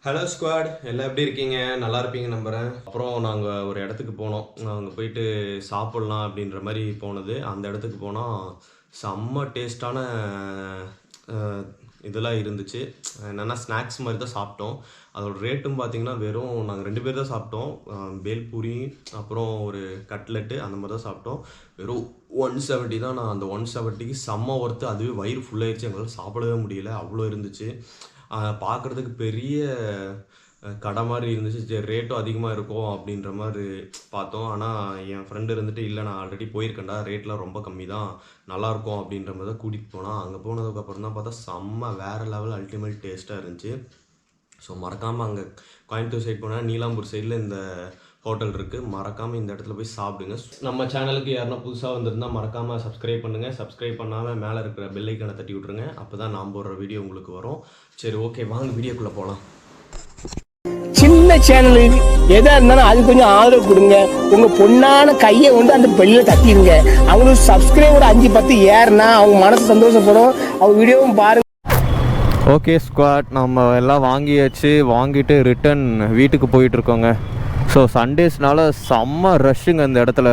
Hello squad, எல்லாம் எப்படி இருக்கீங்க? நல்லா இருப்பீங்க நம்புகிறேன். அப்புறம் நாங்கள் ஒரு இடத்துக்கு போனோம். அங்கே போயிட்டு சாப்பிட்லாம் அப்படின்ற மாதிரி போனது. அந்த இடத்துக்கு போனால் செம்ம டேஸ்ட்டான இதெல்லாம் இருந்துச்சு. என்னென்னா ஸ்நாக்ஸ் மாதிரி தான் சாப்பிட்டோம். அதோட ரேட்டும் பார்த்தீங்கன்னா வெறும் நாங்கள் 2 பேர் தான் சாப்பிட்டோம். பேல்பூரி அப்புறம் ஒரு கட்லெட்டு அந்த மாதிரி தான் சாப்பிட்டோம். வெறும் 170 தான். நான் அந்த 170க்கு செம்ம ஒர்த்து. அதுவே வயிறு ஃபுல்லாகிடுச்சு. எங்களால் சாப்பிடவே முடியல, அவ்வளோ இருந்துச்சு. பார்க்குறதுக்கு பெரிய கடை மாதிரி இருந்துச்சு. சரி, ரேட்டும் அதிகமாக இருக்கும் அப்படின்ற மாதிரி பார்த்தோம். ஆனால் என் ஃப்ரெண்டு இருந்துட்டு, இல்லை நான் ஆல்ரெடி போயிருக்கேன்டா, ரேட்லாம் ரொம்ப கம்மி தான், நல்லாயிருக்கும் அப்படின்ற மாதிரி தான் கூட்டிகிட்டு போனால். அங்கே போனதுக்கப்புறம் தான் பார்த்தா செம்ம வேறு லெவல் அல்டிமேட் டேஸ்ட்டாக இருந்துச்சு. ஸோ மறக்காமல் அங்கே கோயம்புத்தூர் சைட் போனால் நீலாம்பூர் சைடில் இந்த ஹோட்டல் இருக்குது. மறக்காமல் இந்த இடத்துல போய் சாப்பிடுங்க. நம்ம சேனலுக்கு யாருன்னா புதுசாக வந்திருந்தால் மறக்காமல் சப்ஸ்கிரைப் பண்ணுங்கள். சப்ஸ்கிரைப் பண்ணாமல் மேலே இருக்கிற பெல் ஐக்கானை தட்டி விட்ருங்க. அப்போ தான் நான் போடுற வீடியோ உங்களுக்கு வரும். சரி, ஓகே, வாங்க வீடியோக்குள்ளே போகலாம். சின்ன சேனலு எதா இருந்தாலும் அது கொஞ்சம் ஆதரவு கொடுங்க. உங்கள் பொண்ணான கையை வந்து அந்த பெல்லில் தட்டிடுங்க. அவங்களுக்கு சப்ஸ்கிரைபர் 5-10 ஏறுனா அவங்க மனசு சந்தோஷப்படும். அவங்க வீடியோவும் பாருங்கள். ஓகே ஸ்குவாட், நம்ம எல்லாம் வாங்கிட்டு ரிட்டன் வீட்டுக்கு போயிட்டுருக்கோங்க. ஸோ சண்டேஸ்னால செம்ம ரஷ்ஷுங்க இந்த இடத்துல.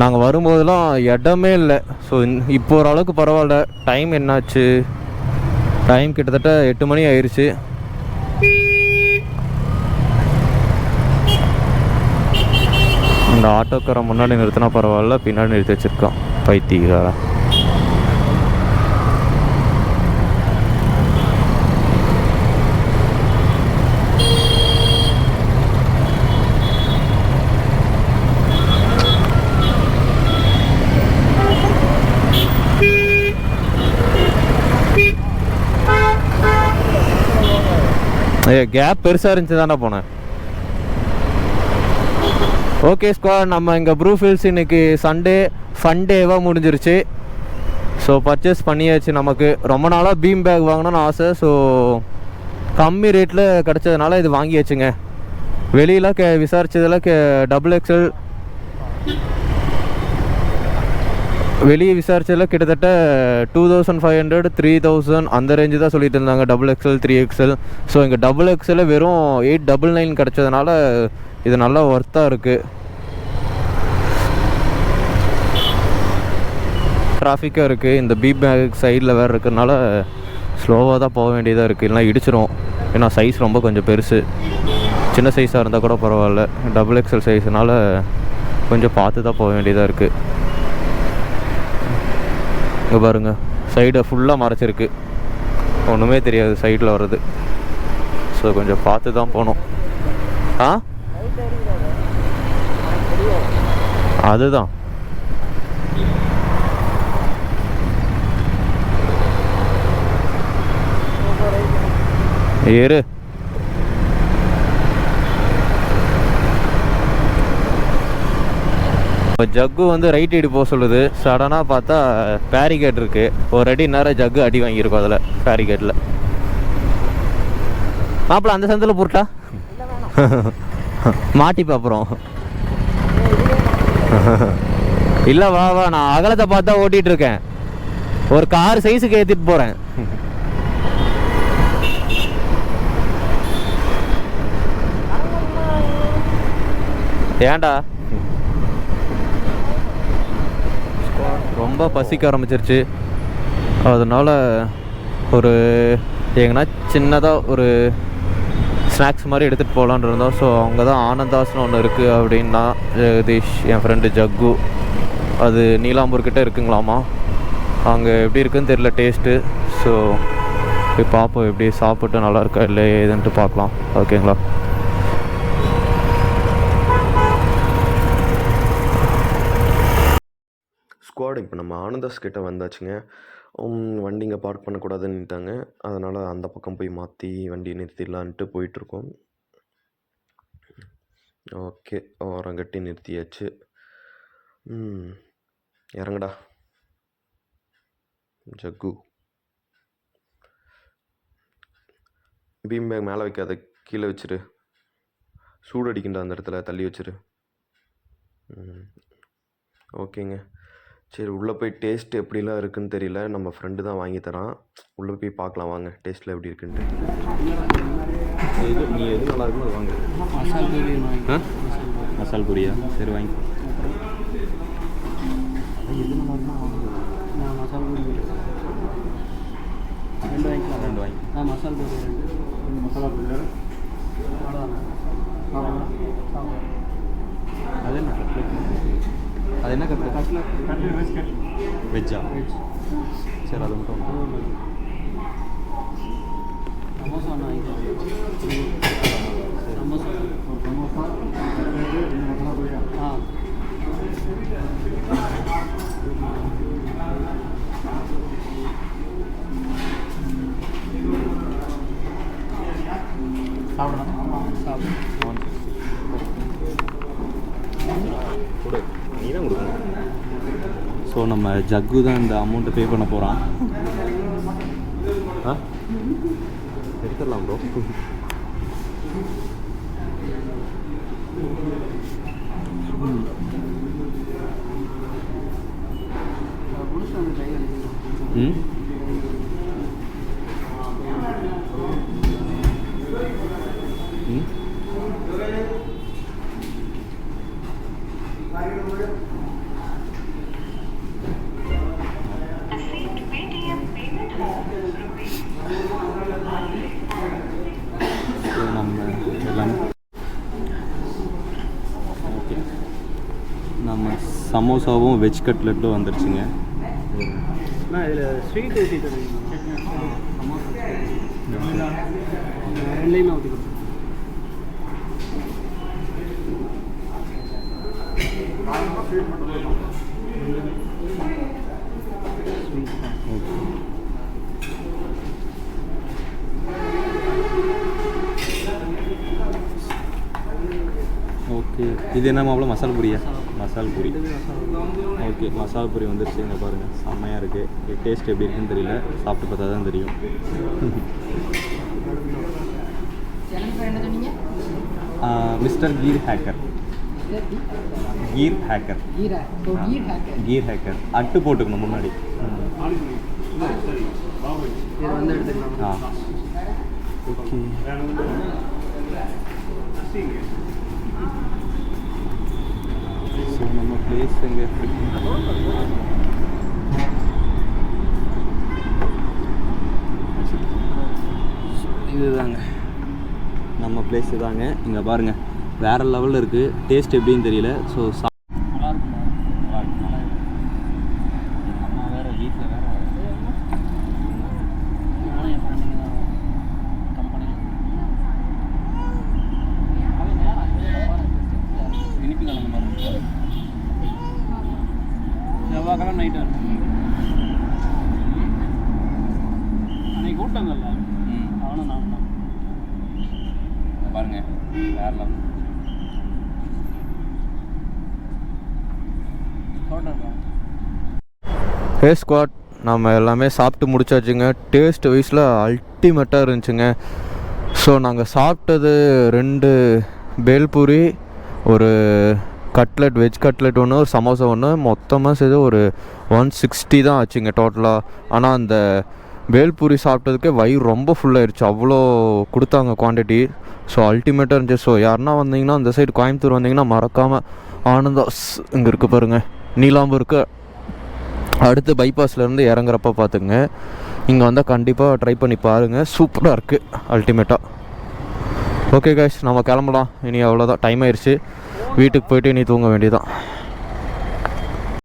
நாங்கள் வரும்போதெல்லாம் இடமே இல்லை. ஸோ இப்போ ஓரளவுக்கு பரவாயில்ல. டைம் என்னாச்சு? டைம் கிட்டத்தட்ட 8 மணி ஆயிடுச்சு. இந்த ஆட்டோக்காரை முன்னாடி நிறுத்தினா பரவாயில்ல, பின்னாடி நிறுத்தி வச்சுருக்கோம் பைத்தியக்காரா. கேப் பெருசாக இருந்துச்சு தானே போனேன். ஓகே ஸ்குவாட், நம்ம இங்கே ப்ரூ ஹில்ஸ் இன்னைக்கு சண்டே ஃபன் டேவாக முடிஞ்சிருச்சு. ஸோ பர்ச்சேஸ் பண்ணியாச்சு. நமக்கு ரொம்ப நாளாக பீம் பேக் வாங்கணும்னு ஆசை. ஸோ கம்மி ரேட்டில் கிடச்சதுனால இது வாங்கியாச்சுங்க. வெளியில் விசாரிச்சதில் XXL வெளியே விசாரிச்சதில் கிட்டத்தட்ட 2500 3000 அந்த ரேஞ்சு தான் சொல்லிட்டு இருந்தாங்க. XXL 3XL. ஸோ இங்கே XXL வெறும் 899 கிடச்சதுனால இது நல்லா ஒர்த்தாக இருக்குது. டிராஃபிக்காக இருக்குது. இந்த பீ பேக் சைடில் வேறு இருக்கிறதுனால ஸ்லோவாக தான் போக வேண்டியதாக இருக்குது, இல்லைனா இடிச்சிரும். ஏன்னா சைஸ் ரொம்ப கொஞ்சம் பெருசு. சின்ன சைஸாக இருந்தால் கூட பரவாயில்ல, XXL சைஸ்னால் கொஞ்சம் பார்த்து தான் போக வேண்டியதாக இருக்குது. இங்கே பாருங்கள், சைடை ஃபுல்லாக மறைச்சிருக்கு, ஒன்றுமே தெரியாது சைடில் வர்றது. ஸோ கொஞ்சம் பார்த்து தான் போகணும். அதுதான் ஏறு. ஜக்கு வந்து ரைட் சைடு போக சொல்லுது. சடனாக பார்த்தா பேரிகேட் இருக்குது. ஒரு அடி நேரம் ஜக்கு அடி வாங்கியிருக்கோம் அதில் பேரிகேட்டில். மாப்பிள்ள அந்த சந்தில் போட்டா மாட்டிப்பா அப்புறம். இல்லை வா வா, நான் அகலத்தை பார்த்தா ஓட்டிகிட்டு இருக்கேன். ஒரு கார் சைஸுக்கு ஏற்றிட்டு போகிறேன். ஏன்டா ரொம்ப பசிக்க ஆரம்பிச்சிருச்சு. அதனால் ஒரு எங்கன்னா சின்னதாக ஒரு ஸ்நாக்ஸ் மாதிரி எடுத்துகிட்டு போகலான்னு இருந்தோம். ஸோ அங்கே தான் ஆனந்தாஸ்னு ஒன்று இருக்குது அப்படின்னா ஜெகதீஷ், என் ஃப்ரெண்டு ஜக்கு, அது நீலாம்பூர்கிட்ட இருக்குங்களாமா. அங்கே எப்படி இருக்குன்னு தெரியல டேஸ்ட்டு. ஸோ போய் பார்ப்போம், எப்படி சாப்பிட்டு நல்லா இருக்கா இல்லை ஏதுன்ட்டு பார்க்கலாம். ஓகேங்களா? ஸ்குவாட், இப்போ நம்ம ஆனந்தாஸ் கிட்ட வந்தாச்சுங்க. வண்டிங்க பார்க் பண்ணக்கூடாதுன்னுட்டாங்க. அதனால் அந்த பக்கம் போய் மாற்றி வண்டியை நிறுத்திடலான்ட்டு போயிட்டுருக்கோம். ஓகே, ஓரம் கட்டி நிறுத்தியாச்சு. இறங்கடா ஜக்கு. பீம் பேக் மேலே வைக்காத, கீழே வச்சிரு. சூடு அடிக்கின்ற அந்த இடத்துல தள்ளி வச்சிரு. ஓகேங்க. சரி, உள்ளே போய் டேஸ்ட் எப்படிலாம் இருக்குதுன்னு தெரியல. நம்ம ஃப்ரெண்டு தான் வாங்கி தரான். உள்ளே போய் பார்க்கலாம் வாங்க, டேஸ்ட்டில் எப்படி இருக்குன்ட்டு. நீ எது நல்லா இருக்குமோ அது வாங்க. மசால் பூரி ஆ மசால் பூரியா? சரி வாங்கி. எது நல்லா இருக்குமோ வாங்க. நான் மசால் பூரி 2 வாங்கிக்கலாம். 2 வாங்கி. நான் மசால் பூரி 2 மசாலா பூரி அவ்வளோதான். அது என்ன கட்லெட்? அது என்ன கட்லெட்? வெஜ்ஜா? சரி அது மட்டும் சமோசா ஒன்று வாங்கிக்கலாம். சமோசா ஆ சாப்பிடலாம். ஆமாம் சாப்பிடு. கொடு, நீ தான் கொடுக்கணும். ஸோ நம்ம ஜக்கு தான் இந்த அமௌண்ட்டை பே பண்ண போகிறான். ஆ எடுத்துடலாம் ப்ரோ. ம் ம் நம்ம எல்லாம் ஓகே. நம்ம சமோசாவும் வெஜ் கட்லெட்டும் வந்துருச்சுங்க. இதில் ஸ்வீட் ஊற்றி தருவீங்க? ரெண்டையுமே ஊற்றி கொடுத்துருங்க. ஓகே. இது என்ன மாப்பிள? மசால் பூரியா? மசால் பூரி. ஓகே மசால் பூரி வந்துருச்சு. இங்கே பாருங்கள் செம்மையாக இருக்குது. டேஸ்ட் எப்படி இருக்குன்னு தெரியல, சாப்பிட்டு பார்த்தா தான் தெரியும். மிஸ்டர் கீர் ஹேக்கர். கீர் ஹேக்கர். கீர் ஹேக்கர். அட்டு போட்டுக்கணும் முன்னாடி. ஆ ஓகே. ஸோ நம்ம பிளேஸ் எங்கே இதுதாங்க நம்ம பிளேஸ் இதாங்க. இங்கே பாருங்கள் வேறு லெவலில் இருக்குது. டேஸ்ட் எப்படின்னு தெரியல. ஸோ அம்மா வேறு வீட்டில் வேறு இனிப்பு கலந்து பாருங்க. செவ்வாய்க்கிழமை நைட்டு அன்னைக்கு கூட்டாங்கல்ல அவனும் நான் தான் பாருங்கள் வேறு லெவல். ஹே ஸ்குவாட், நம்ம எல்லாமே சாப்பிட்டு முடிச்சாச்சுங்க. டேஸ்ட் வைஸில் அல்டிமேட்டாக இருந்துச்சுங்க. ஸோ நாங்கள் சாப்பிட்டது 2 பேல்பூரி, ஒரு கட்லெட், வெஜ் கட்லெட் ஒன்று, ஒரு சமோசா ஒன்று, மொத்தமாக சேர்த்து ஒரு 160 தான் ஆச்சுங்க டோட்டலாக. ஆனால் அந்த பேல்பூரி சாப்பிட்டதுக்கே வயிறு ரொம்ப ஃபுல்லாகிடுச்சு, அவ்வளோ கொடுத்தாங்க குவான்டிட்டி. ஸோ அல்டிமேட்டாக இருந்துச்சு. ஸோ யாருன்னா வந்தீங்கன்னா அந்த சைடு கோயம்புத்தூர் வந்தீங்கன்னா மறக்காமல் ஆனந்தாஸ் இங்கே இருக்குது பாருங்கள், நீலாம்பூருக்கு அடுத்து பைபாஸ்லேருந்து இறங்குறப்ப பார்த்துங்க. இங்கே வந்தால் கண்டிப்பாக ட்ரை பண்ணி பாருங்கள், சூப்பராக இருக்குது அல்டிமேட்டாக. ஓகே கைஸ், நம்ம கிளம்பலாம். இனி அவ்வளோதான், டைம் ஆயிடுச்சு. வீட்டுக்கு போய்ட்டு இனி தூங்க வேண்டியதான்.